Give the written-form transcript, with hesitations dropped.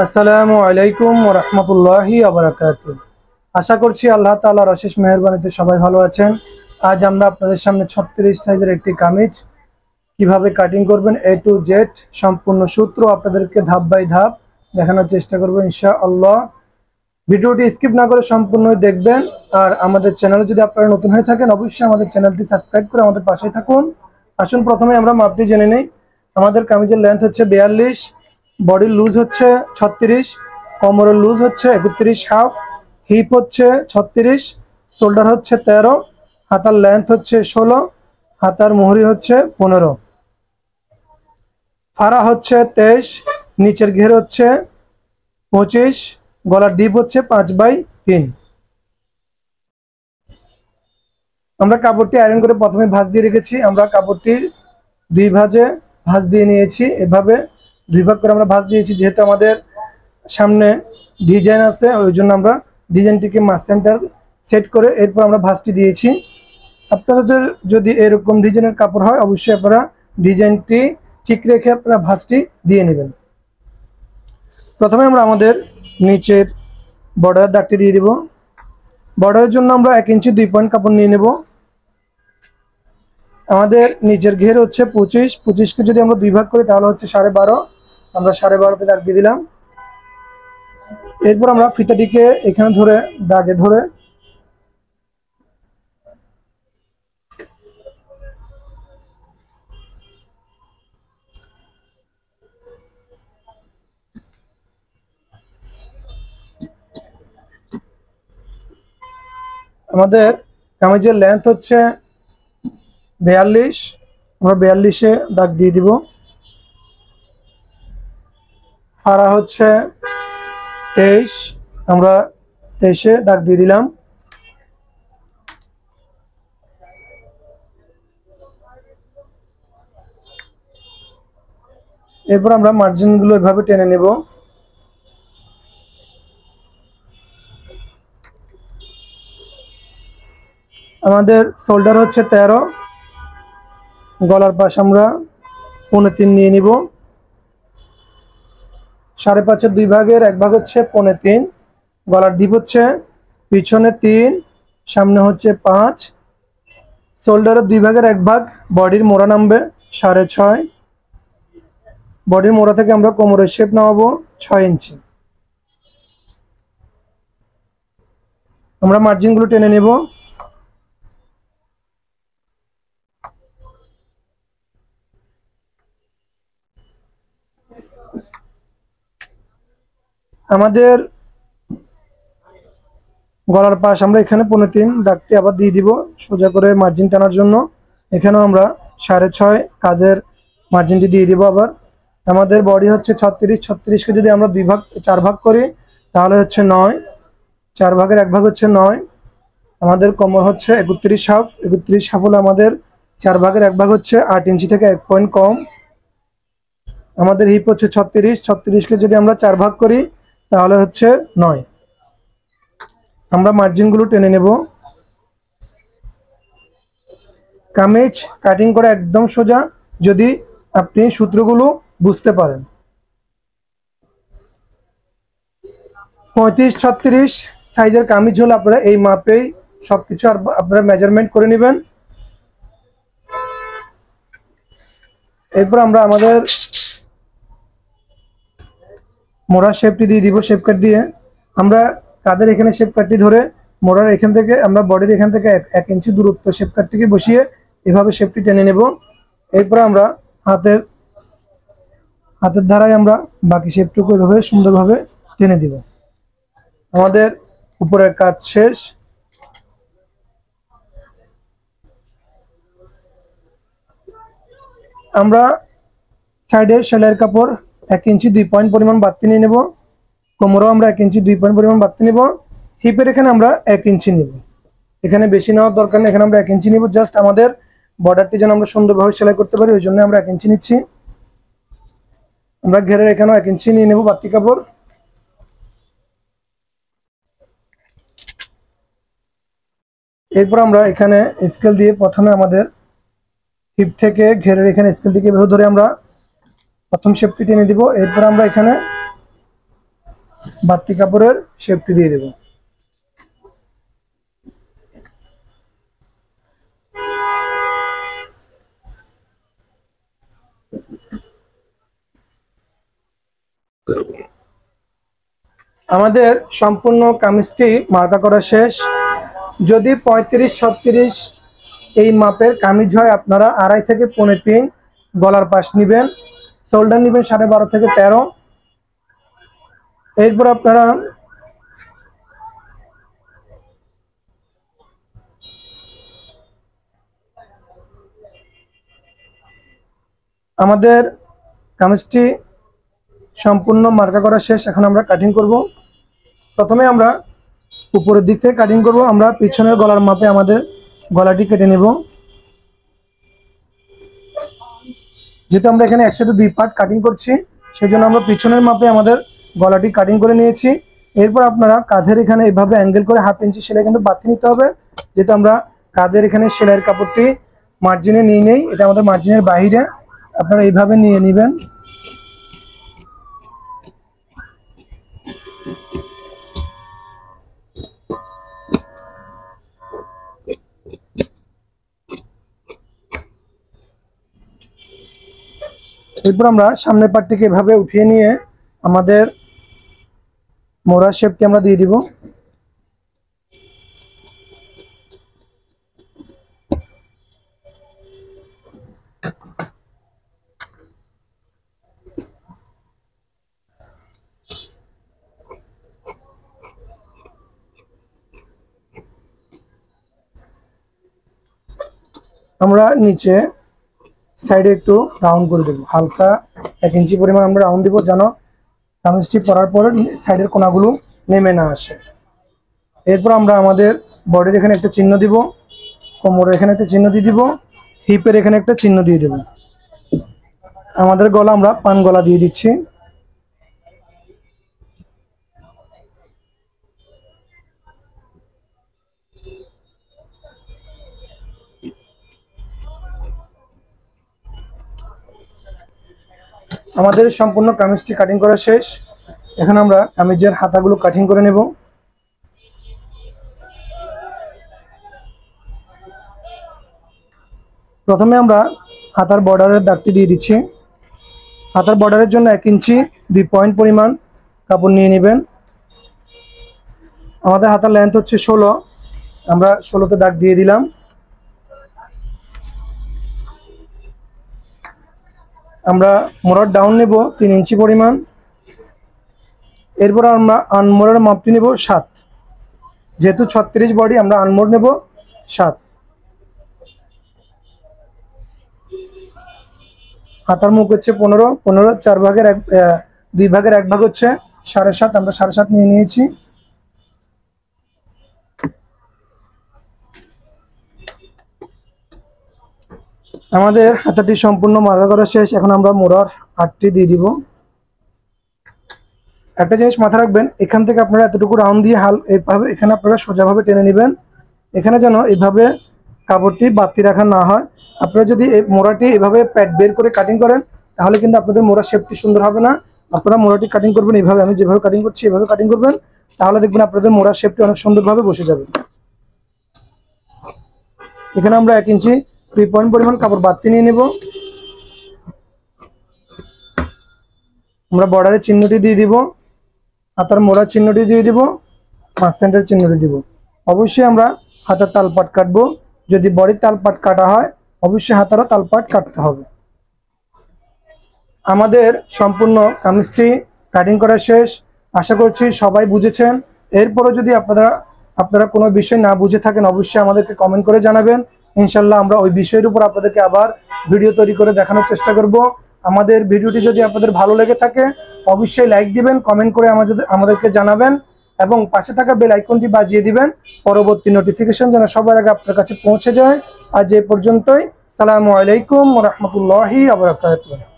আসসালামু আলাইকুম ওয়া রাহমাতুল্লাহি ওয়া বারাকাতুহু। আশা করছি আল্লাহ তাআলার অশেষ মেহেরবানিতে সবাই ভালো আছেন। আজ আমরা আপনাদের সামনে 36 সাইজের একটি কামিজ কিভাবে কাটিং করবেন এ টু জেড সম্পূর্ণ সূত্র আপনাদেরকে ধাপ বাই ধাপ দেখানোর চেষ্টা করব ইনশাআল্লাহ। ভিডিওটি স্কিপ না করে সম্পূর্ণ দেখবেন। আর আমাদের চ্যানেলে যদি আপনারা নতুন হয়ে থাকেন অবশ্যই আমাদের চ্যানেলটি সাবস্ক্রাইব করে আমাদের পাশেই থাকুন। আসুন প্রথমে আমরা মাপটি জেনে নেই। আমাদের কামিজের লেন্থ হচ্ছে 42, বডির লুজ হচ্ছে 36, কোমরের লুজ হচ্ছে 31 হাফ, হিপ হচ্ছে 36, শোল্ডার হচ্ছে 13, হাতার লেন্থ হচ্ছে 16, হাতার মুহুরি হচ্ছে 15, ফাড়া হচ্ছে 23, নিচের ঘের হচ্ছে 25, গলার ডিপ হচ্ছে 5/3। আমরা কাপড়টি আয়রন করে প্রথমে ভাঁজ দিয়ে রেখেছি। আমরা কাপড়টি দুই ভাঁজে ভাঁজ দিয়ে নিয়েছি। এভাবে দুই ভাগ করে আমরা ভাঁজ দিয়েছি, যেহেতু আমাদের সামনে ডিজাইন আছে ওই জন্য আমরা ডিজাইনটিকে মাছ সেন্টার সেট করে এরপর আমরা ভাঁজটি দিয়েছি। আপনাদের যদি এরকম ডিজাইনের কাপড় হয় অবশ্যই আপনারা ডিজাইনটি ঠিক রেখে আপনারা ভাঁজটি দিয়ে নেবেন। প্রথমে আমরা আমাদের নিচের বর্ডারের দাগটি দিয়ে দিব। বর্ডারের জন্য আমরা 1 ইঞ্চি 2 পয়েন্ট কাপড় নিয়ে নেব। আমাদের নিচের ঘের হচ্ছে 25, 25কে যদি আমরা দুই ভাগ করি তাহলে হচ্ছে 12.5। আমরা 12.5তে দাগ দিয়ে দিলাম। এরপর আমরা ফিতাটিকে এখানে ধরে দাগে ধরে আমাদের কামিজের লেন্থ হচ্ছে 42, আমরা 42-এ দাগ দিয়ে দিব। ফাড়া হচ্ছে 23, আমরা 23-এ দাগ দিয়ে দিলাম। এরপর আমরা মার্জিনগুলো এভাবে টেনে নেব। আমাদের শোল্ডার হচ্ছে 13, গলার পাশ আমরা 3.5 নিয়ে নিব। 5.5-এর দুই ভাগের এক ভাগ হচ্ছে 3.5। গলার ডিপ হচ্ছে পিছনে 3, সামনে হচ্ছে 5। শোল্ডারের দুই ভাগের এক ভাগ বডির মোড়া নামবে 6.5। বডির মোড়া থেকে আমরা কোমরের শেপ নামাবো 6 ইঞ্চি। আমরা মার্জিনগুলো টেনে নেব। আমাদের গলার পাশ আমরা এখানে 3.5 দাগটি আবার দিয়ে দিব সোজা করে মার্জিন টানার জন্য। এখানেও আমরা 6.5 কাজের মার্জিনটি দিয়ে দিব। আবার আমাদের বডি হচ্ছে 36, 36কে যদি আমরা 4 ভাগ করি তাহলে হচ্ছে 9, 4 ভাগের এক ভাগ হচ্ছে 9। আমাদের কোমর হচ্ছে 31 হাফ, 31 হাফ হলে আমাদের 4 ভাগের এক ভাগ হচ্ছে 8 ইঞ্চি থেকে 1 পয়েন্ট কম। আমাদের হিপ হচ্ছে 36, 36কে যদি আমরা 4 ভাগ করি তাহলে হচ্ছে 9। আমরা মার্জিনগুলো টেনে নেব। কামিজ কাটিং করে একদম সোজা যদি আপনি সূত্রগুলো বুঝতে পারেন। 35-36 সাইজের কামিজ হলে আপনারা এই মাপেই সবকিছু আপনারা মেজারমেন্ট করে নেবেন। এরপর আমরা আমাদের মোড়ার শেপটি দিয়ে দিব। শেপ কাট দিয়ে আমরা কাদের এখানে শেপ কাটটি ধরে মোড়ার এখান থেকে আমরা বডির এখান থেকে 1 ইঞ্চি দূরত্ব শেপ কাট থেকে বসিয়ে এভাবে শেপটি টেনে নেব। এরপর আমরা হাতের ধারায় আমরা বাকি শেপটুকু এভাবে সুন্দরভাবে টেনে দিব। আমাদের উপরের কাজ শেষ। আমরা সাইডে সেলাইয়ের কাপড় 1 ইঞ্চি 2 পয়েন্ট পরিমাণ বাড়তি নিয়ে নেব। কোমরেও আমরা 1 ইঞ্চি 2 পয়েন্ট পরিমাণ বাড়তি নেব। হিপের এখানে আমরা 1 ইঞ্চি নেব। এখানে বেশি নেওয়ার দরকার নেই, এখানে আমরা 1 ইঞ্চি নিব। জাস্ট আমাদের বর্ডারটি যেন আমরা সুন্দরভাবে সেলাই করতে পারি ওই জন্য আমরা 1 ইঞ্চি নিচ্ছি। আমরা ঘেরের এখানেও 1 ইঞ্চি নিয়ে নেব বাড়তি কাপড়। এরপর আমরা এখানে স্কেল দিয়ে প্রথমে আমাদের হিপ থেকে ঘেরের এখানে স্কেলটিকে এভাবে ধরে আমরা প্রথম শেপটি টেনে দিব। এরপর আমরা এখানে বাড়তি কাপড়ের শেপটি দিয়ে দেব। আমাদের সম্পূর্ণ কামিজটি মার্কা করা শেষ। যদি 35-36 এই মাপের কামিজ হয় আপনারা 2.5 থেকে 3.5 গলার পাশ নেবেন, শোল্ডার নেবেন 12.5 থেকে 13। এরপর আপনারা আমাদের কামিজটি সম্পূর্ণ মার্কা করা শেষ। এখন আমরা কাটিং করব। প্রথমে আমরা উপরের দিক থেকে কাটিং করব। আমরা পিছনের গলার মাপে আমাদের গলাটি কেটে নেব। যেহেতু আমরা এখানে একসাথে 2 পার্ট কাটিং করছি, সেজন্য আমরা পিছনের মাপে আমাদের গলাটি কাটিং করে নিয়েছি। এরপর আপনারা কাঁধের এখানে এভাবে অ্যাঙ্গেল করে 1/2 ইঞ্চি সেলাই কিন্তু বাড়তি নিতে হবে, যেহেতু আমরা কাঁধের এখানে সেলাইয়ের কাপড়টি মার্জিনে নিয়ে নেই, এটা আমাদের মার্জিনের বাইরে। আপনারা এইভাবে নিয়ে নেবেন। এরপর আমরা সামনের পার্টটিকে এভাবে উঠিয়ে নিয়ে আমাদের মোড়া শেপকে আমরা দিয়ে দিব। আমরা নিচে সাইডে একটু রাউন্ড করে দেব, হালকা 1 ইঞ্চি পরিমাণ আমরা রাউন্ড দিব, যেন কামিজটি পরার পরে সাইডের কোনাগুলো নেমে না আসে। এরপর আমরা আমাদের বডির এখানে একটা চিহ্ন দিব, কোমরের এখানে একটা চিহ্ন দিয়ে দিব, হিপের এখানে একটা চিহ্ন দিয়ে দেব। আমাদের গলা আমরা পান গলা দিয়ে দিচ্ছি। আমাদের সম্পূর্ণ কামিজটি কাটিং করা শেষ। এখন আমরা কামিজের হাতাগুলো কাটিং করে নেব। প্রথমে আমরা হাতার বর্ডারের দাগটি দিয়ে দিচ্ছি। হাতার বর্ডারের জন্য 1 ইঞ্চি 2 পয়েন্ট পরিমাণ কাপড় নিয়ে নেবেন। আমাদের হাতার লেন্থ হচ্ছে 16, আমরা 16তে দাগ দিয়ে দিলাম। আমরা মোড়ার ডাউন নেব 3 ইঞ্চি পরিমাণ। এরপর আমরা আনমোড়ের মাপটি নেব 7, যেহেতু 36 বডি আমরা আনমোড় নেব 7। হাতার মুখ হচ্ছে 15, 4 ভাগের 2 ভাগের 1 ভাগ হচ্ছে 7.5, আমরা 7.5 নিয়ে নিয়েছি। আমাদের হাতাটি সম্পূর্ণ মার্কা করা শেষ। এখন আমরা মোড়ার আটটি দিয়ে দিব। একটা জিনিস মাথায় রাখবেন, এখান থেকে আপনারা এতটুকু রাউন্ড দিয়ে এইভাবে এখানে আপনারা সোজাভাবে টেনে নেবেন, এখানে যেন এইভাবে কাপড়টি বাড়তি রাখা না হয়। আপনারা যদি এই মোড়াটি এভাবে প্যাড বের করে কাটিং করেন, তাহলে কিন্তু আপনাদের মোড়া শেপটি সুন্দর হবে না। আপনারা মোড়াটি কাটিং করবেন এইভাবে, আমি যেভাবে কাটিং করছি এভাবে কাটিং করবেন, তাহলে দেখবেন আপনাদের মোড়া শেপটি অনেক সুন্দরভাবে বসে যাবে। এখানে আমরা 1 ইঞ্চি 2 পয়েন্ট পরিমাণ কাপড় বাড়তি নিয়ে নেব। আমরা বর্ডারের চিহ্নটি দিয়ে দিব, হাতার মোড়ার চিহ্নটি দিয়ে দিব, 5 সেন্টের চিহ্নটি দিব। অবশ্যই আমরা হাতার তালপাট কাটবো। যদি বডির তালপাট কাটা হয়, অবশ্যই হাতারও তালপাট কাটতে হবে। আমাদের সম্পূর্ণ কামিজটি কাটিং করা শেষ। আশা করছি সবাই বুঝেছেন। এরপরও যদি আপনারা কোনো বিষয় না বুঝে থাকেন, অবশ্যই আমাদেরকে কমেন্ট করে জানাবেন। ইনশাল্লাহ আমরা ওই বিষয়ের উপর আপনাদেরকে আবার ভিডিও তৈরি করে দেখানোর চেষ্টা করব। আমাদের ভিডিওটি যদি আপনাদের ভালো লেগে থাকে, অবশ্যই লাইক দিবেন, কমেন্ট করে আমাদেরকে জানাবেন এবং পাশে থাকা বেল আইকনটি বাজিয়ে দিবেন, পরবর্তী নোটিফিকেশন যেন সবার আগে আপনার কাছে পৌঁছে যায়। আজ এ পর্যন্তই। আসসালামু আলাইকুম ওয়া রাহমাতুল্লাহি ওয়া বারাকাতুহু।